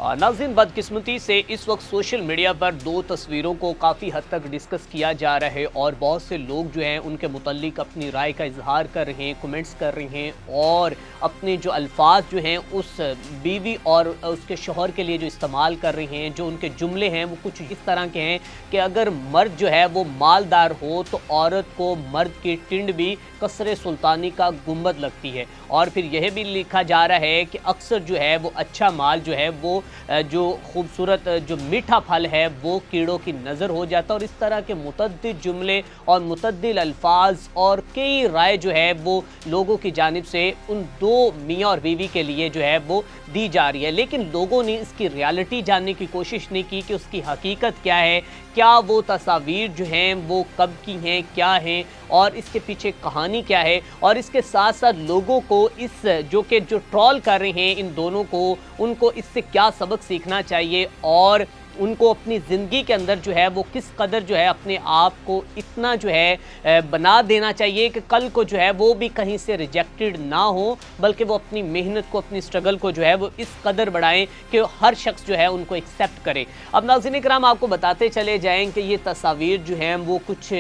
नाज़रीन, बदकिस्मती से इस वक्त सोशल मीडिया पर दो तस्वीरों को काफ़ी हद तक डिस्कस किया जा रहा है और बहुत से लोग जो हैं उनके मुतल्लिक अपनी राय का इजहार कर रहे हैं, कमेंट्स कर रहे हैं और अपने जो अल्फाज जो हैं उस बीवी और उसके शौहर के लिए जो इस्तेमाल कर रहे हैं, जो उनके जुमले हैं वो कुछ इस तरह के हैं कि अगर मर्द जो है वो मालदार हो तो औरत को मर्द की टिंड भी कसरे सुल्तानी का गुंबद लगती है। और फिर यह भी लिखा जा रहा है कि अक्सर जो है वो अच्छा माल जो है वो जो खूबसूरत जो मीठा फल है वो कीड़ों की नज़र हो जाता है। और इस तरह के मुतअद्दिद जुमले और मुतअद्दिद अल्फाज और कई राय जो है वो लोगों की जानिब से उन दो मियाँ और बीवी के लिए जो है वो दी जा रही है, लेकिन लोगों ने इसकी रियलिटी जानने की कोशिश नहीं की कि उसकी हकीकत क्या है, क्या वो तस्वीर जो हैं वो कब की हैं, क्या हैं और इसके पीछे कहानी क्या है। और इसके साथ साथ लोगों को इस जो ट्रोल कर रहे हैं इन दोनों को, उनको इससे क्या सबक सीखना चाहिए और उनको अपनी ज़िंदगी के अंदर जो है वो किस कदर जो है अपने आप को इतना जो है बना देना चाहिए कि कल को जो है वो भी कहीं से रिजेक्टेड ना हो, बल्कि वो अपनी मेहनत को, अपनी स्ट्रगल को जो है वो इस कदर बढ़ाएं कि हर शख्स जो है उनको एक्सेप्ट करे। अब नाज़रीन इकराम, आपको बताते चले जाएं कि ये तस्वीर जो हैं वो कुछ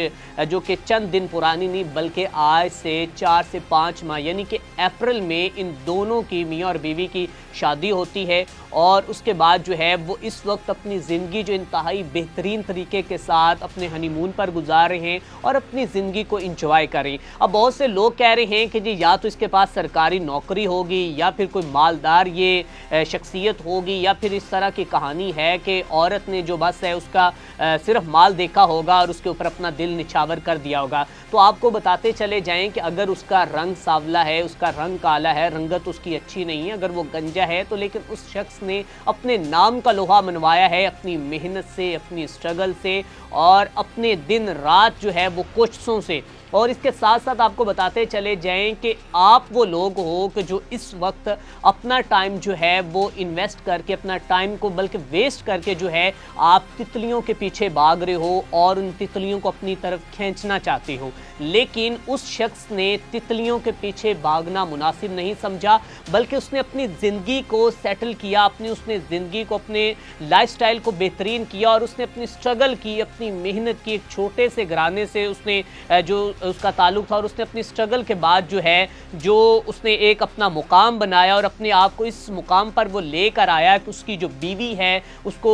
जो कि चंद दिन पुरानी नहीं बल्कि आज से 4 से 5 माह यानी कि अप्रैल में इन दोनों की, मियाँ और बीवी की शादी होती है और उसके बाद जो है वो इस वक्त अपनी ज़िंदगी जो इंतहाई बेहतरीन तरीके के साथ अपने हनीमून पर गुजार रहे हैं और अपनी ज़िंदगी को इंजॉय करें। अब बहुत से लोग कह रहे हैं कि जी या तो इसके पास सरकारी नौकरी होगी या फिर कोई मालदार ये शख्सियत होगी या फिर इस तरह की कहानी है कि औरत ने जो बस है उसका सिर्फ माल देखा होगा और उसके ऊपर अपना दिल निछावर कर दिया होगा। तो आपको बताते चले जाएं कि अगर उसका रंग सांवला है, उसका रंग काला है, रंगत उसकी अच्छी नहीं है, अगर वो गंजा है, तो लेकिन उस शख्स ने अपने नाम का लोहा मनवाया है अपनी मेहनत से, अपनी स्ट्रगल से और अपने दिन रात जो है वो कोशिशों से। और इसके साथ साथ आपको बताते चले जाएं कि आप वो लोग हो कि जो इस वक्त अपना टाइम जो है वो इन्वेस्ट करके, अपना टाइम को बल्कि वेस्ट करके जो है आप तितलियों के पीछे भाग रहे हो और उन तितलियों को अपनी तरफ खींचना चाहते हो, लेकिन उस शख्स ने तितलियों के पीछे भागना मुनासिब नहीं समझा, बल्कि उसने अपनी ज़िंदगी को सेटल किया, उसने ज़िंदगी को, अपने लाइफस्टाइल को बेहतरीन किया और उसने अपनी स्ट्रगल की, अपनी मेहनत की। एक छोटे से घराने से उसने जो उसका ताल्लुक था और उसने अपनी स्ट्रगल के बाद जो है जो उसने एक अपना मुकाम बनाया और अपने आप को इस मुकाम पर वो लेकर आया कि उसकी जो बीवी है उसको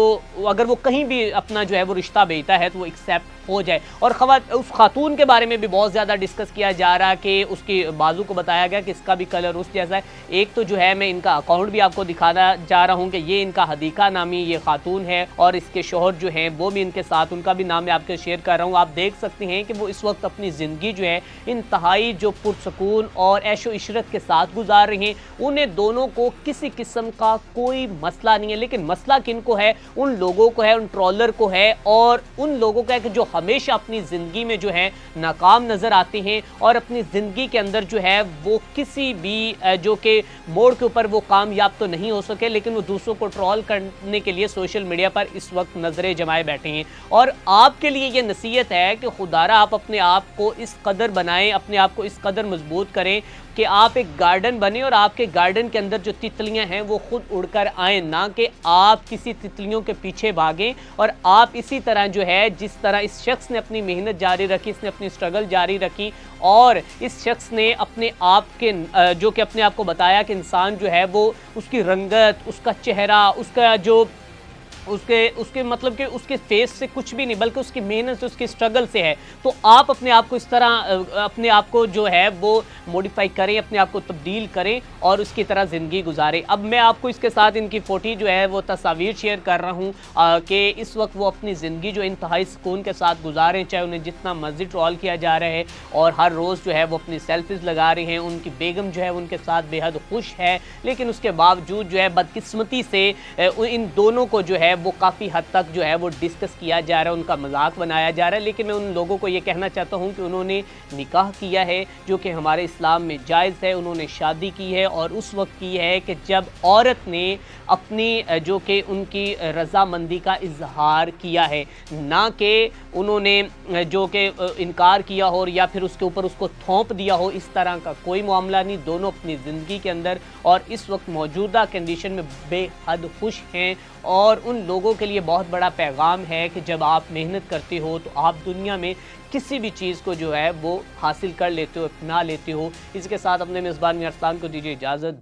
अगर वो कहीं भी अपना जो है वो रिश्ता भेजता है तो वो एक्सेप्ट हो जाए। और उस खातून के बारे में भी बहुत ज़्यादा डिस्कस किया जा रहा है कि उसकी बाजू को बताया गया कि इसका भी कलर उस जैसा है। एक तो जो है मैं इनका अकाउंट भी आपको दिखाना जा रहा हूँ कि ये इनका हदीका नामी ये खातून है और इसके शौहर जो हैं वो भी इनके साथ, उनका भी नाम मैं आपके शेयर कर रहा हूँ। आप देख सकते हैं कि वो इस वक्त अपनी ज़िंदगी जो है इंतहाई जो पुरसकून और ऐशो इशरत के साथ गुजार रहे हैं। उन्हें दोनों को किसी किस्म का कोई मसला नहीं है, लेकिन मसला किनको है? उन लोगों को है, उन ट्रोलर को है और उन लोगों का है कि जो हमेशा अपनी ज़िंदगी में जो है नाकाम नज़र आते हैं और अपनी ज़िंदगी के अंदर जो है वो किसी भी जो कि मोड़ के ऊपर वो कामयाब तो नहीं हो सके, लेकिन वो दूसरों को ट्रोल करने के लिए सोशल मीडिया पर इस वक्त नज़रें जमाए बैठे हैं। और आपके लिए ये नसीहत है कि खुदारा आप अपने आप को इस कदर बनाएं, अपने आप को इस कदर मजबूत करें कि आप एक गार्डन बने और आपके गार्डन के अंदर जो तितलियां हैं वो खुद उड़कर आएँ, ना कि आप किसी तितलियों के पीछे भागें। और आप इसी तरह जो है, जिस तरह इस शख्स ने अपनी मेहनत जारी रखी, इसने अपनी स्ट्रगल जारी रखी और इस शख्स ने अपने आप के जो कि अपने आप को बताया कि इंसान जो है वो उसकी रंगत, उसका चेहरा, उसका जो उसके मतलब कि उसके फेस से कुछ भी नहीं बल्कि उसकी मेहनत से, उसकी स्ट्रगल से है। तो आप अपने आप को इस तरह अपने आप को जो है वो मॉडिफाई करें, अपने आप को तब्दील करें और उसकी तरह ज़िंदगी गुजारें। अब मैं आपको इसके साथ इनकी फ़ोटो जो है वो तस्वीर शेयर कर रहा हूँ कि इस वक्त वो अपनी ज़िंदगी जो इंतहाई सुकून के साथ गुजारें, चाहे उन्हें जितना मर्जी ट्रोल किया जा रहा है और हर रोज़ जो है वो अपनी सेल्फीज़ लगा रहे हैं। उनकी बेगम जो है उनके साथ बेहद खुश है, लेकिन उसके बावजूद जो है बदकिस्मती से इन दोनों को जो है وہ کافی حد تک جو ہے وہ ڈسکس کیا جا رہا ہے، ان کا مذاق بنایا جا رہا ہے، لیکن میں ان لوگوں کو یہ کہنا چاہتا ہوں کہ انہوں نے نکاح کیا ہے جو کہ ہمارے اسلام میں جائز ہے، انہوں نے شادی کی ہے اور اس وقت کی ہے کہ جب عورت نے اپنی جو کہ ان کی رضامندی کا اظہار کیا ہے، نہ کہ انہوں نے جو کہ انکار کیا ہو یا پھر اس کے اوپر اس کو تھوپ دیا ہو، اس طرح کا کوئی معاملہ نہیں۔ دونوں اپنی زندگی کے اندر اور اس وقت موجودہ کنڈیشن میں بے حد خوش ہیں، اور ان لوگوں کے لیے بہت بڑا پیغام ہے کہ جب آپ محنت کرتے ہو تو آپ دنیا میں کسی بھی چیز کو جو ہے وہ حاصل کر لیتے ہو، اپنا لیتے ہو۔ اس کے ساتھ اپنے میزبان ارسلان کو دیجیے اجازت۔